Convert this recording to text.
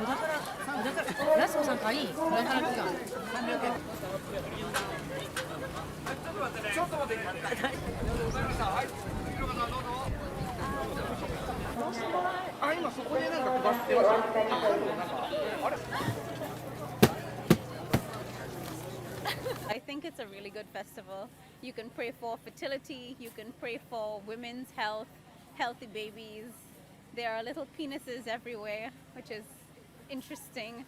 ラスコさん買い、小宝祈願。ちょっと待ってね。ありがとうございました。はい。次の方どうぞ。あ、今そこでなんか配ってます。なんかあれ。I think it's a really good festival. You can pray for fertility, you can pray for women's health, healthy babies. There are little penises everywhere, which is interesting.